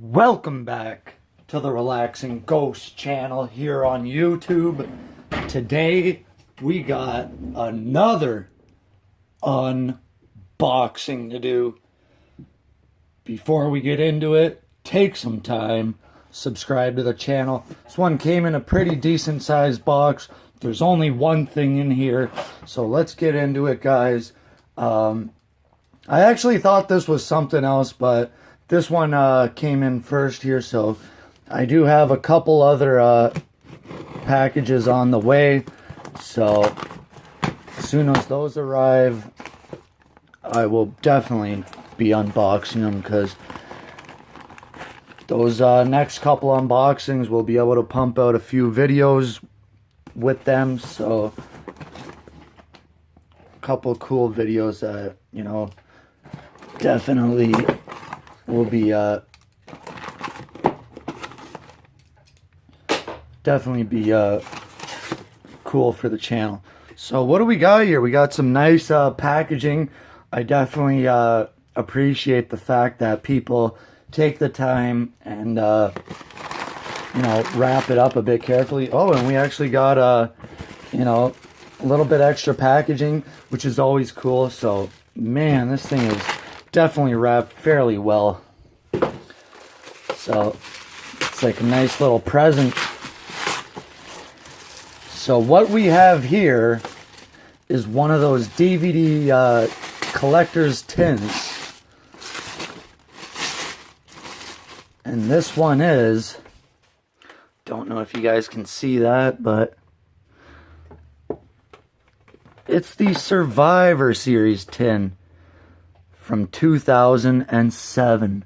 Welcome back to the Relaxing Ghost channel here on YouTube. Today we got another unboxing to do. Before we get into it, take some time, subscribe to the channel. This one came in a pretty decent sized box. There's only one thing in here, so let's get into it, guys. I actually thought this was something else, but this one came in first here, so I do have a couple other packages on the way. So as soon as those arrive, I will definitely be unboxing them, because those next couple unboxings we'll be able to pump out a few videos with them. So a couple cool videos that, you know, definitely will be cool for the channel. So what do we got here? We got some nice packaging. I definitely appreciate the fact that people take the time and you know, wrap it up a bit carefully. Oh, and we actually got you know, a little bit extra packaging, which is always cool. So man, this thing is definitely wrapped fairly well. So it's like a nice little present. So what we have here is one of those DVD collector's tins. And this one is, don't know if you guys can see that, but it's the Survivor Series tin from 2007.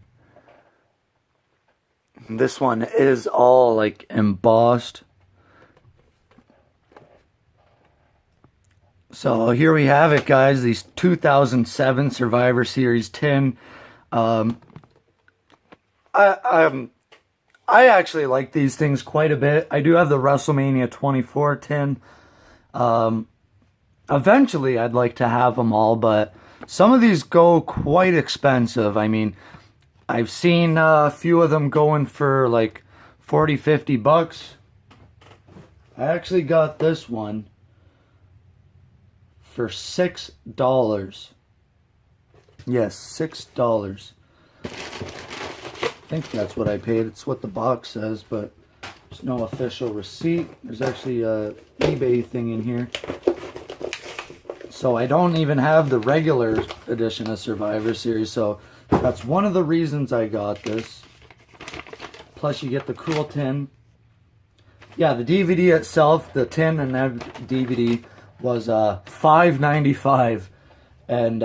This one is all like embossed. So here we have it, guys. These 2007 Survivor Series tin. I actually like these things quite a bit. I do have the WrestleMania 24 tin. Eventually, I'd like to have them all, but some of these go quite expensive. I mean, I've seen a few of them going for like 40, 50 bucks. I actually got this one for $6. Yes, $6. I think that's what I paid. It's what the box says, but there's no official receipt. There's actually a eBay thing in here. So I don't even have the regular edition of Survivor Series, so that's one of the reasons I got this. Plus you get the cool tin. Yeah, the DVD itself, the tin and that DVD was $5.95, and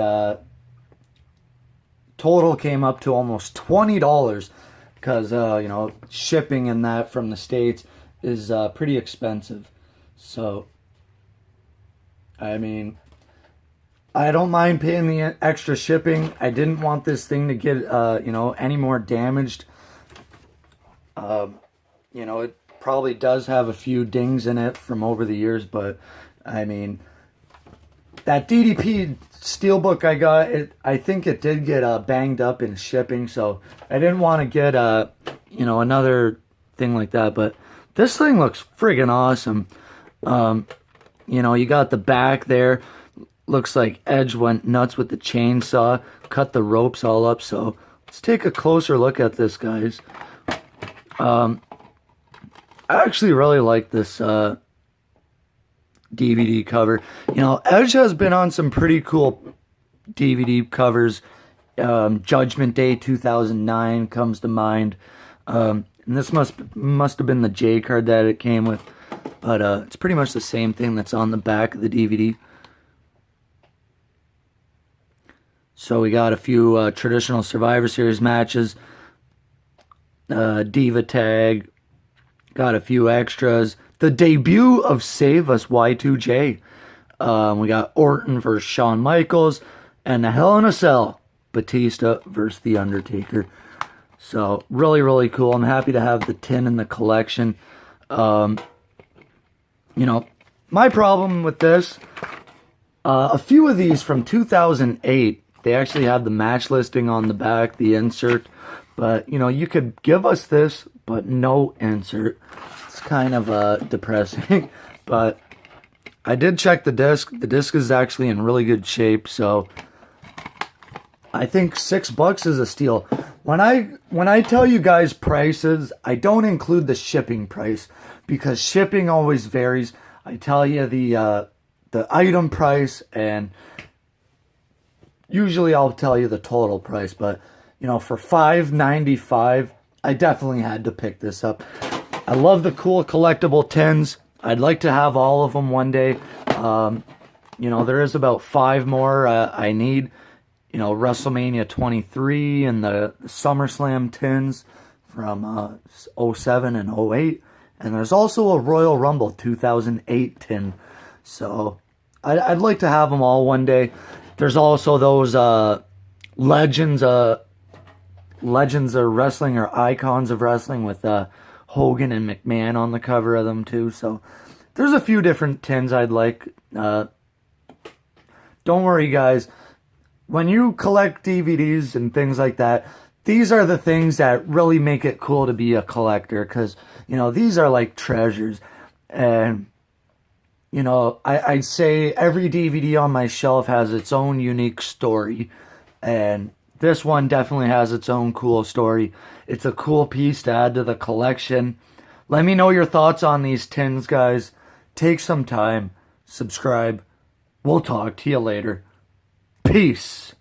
total came up to almost $20, because you know, shipping and that from the States is pretty expensive. So I mean, I don't mind paying the extra shipping. I didn't want this thing to get, you know, any more damaged. You know, it probably does have a few dings in it from over the years, but I mean, that DDP steelbook I got, I think it did get banged up in shipping, so I didn't want to get, you know, another thing like that. But this thing looks friggin' awesome. You know, you got the back there. Looks like Edge went nuts with the chainsaw, cut the ropes all up. So let's take a closer look at this, guys. I actually really like this DVD cover. You know, Edge has been on some pretty cool DVD covers. Judgment Day 2009 comes to mind. And this must have been the J card that it came with. But it's pretty much the same thing that's on the back of the DVD. So we got a few traditional Survivor Series matches, Diva Tag, got a few extras. The debut of Save Us Y2J. We got Orton versus Shawn Michaels, and the Hell in a Cell, Batista versus The Undertaker. So really, really cool. I'm happy to have the tin in the collection. You know, my problem with this, a few of these from 2008, they actually have the match listing on the back, the insert, But, you know, you could give us this, but no insert. It's kind of depressing. But I did check the disc. The disc is actually in really good shape, so I think $6 is a steal. When I tell you guys prices, I don't include the shipping price because shipping always varies. I tell you the item price, and usually I'll tell you the total price. But you know, for $5.95, I definitely had to pick this up. I love the cool collectible tins. I'd like to have all of them one day. You know, there is about 5 more I need. You know, WrestleMania 23 and the SummerSlam tins from 07 and 08. And there's also a Royal Rumble 2008 tin. So I'd like to have them all one day. There's also those legends of wrestling or icons of wrestling with Hogan and McMahon on the cover of them too. So there's a few different tins I'd like. Don't worry, guys. When you collect DVDs and things like that, these are the things that really make it cool to be a collector, because, you know, these are like treasures. And, you know, I'd say every DVD on my shelf has its own unique story. And this one definitely has its own cool story. It's a cool piece to add to the collection. Let me know your thoughts on these tins, guys. Take some time. Subscribe. We'll talk to you later. Peace.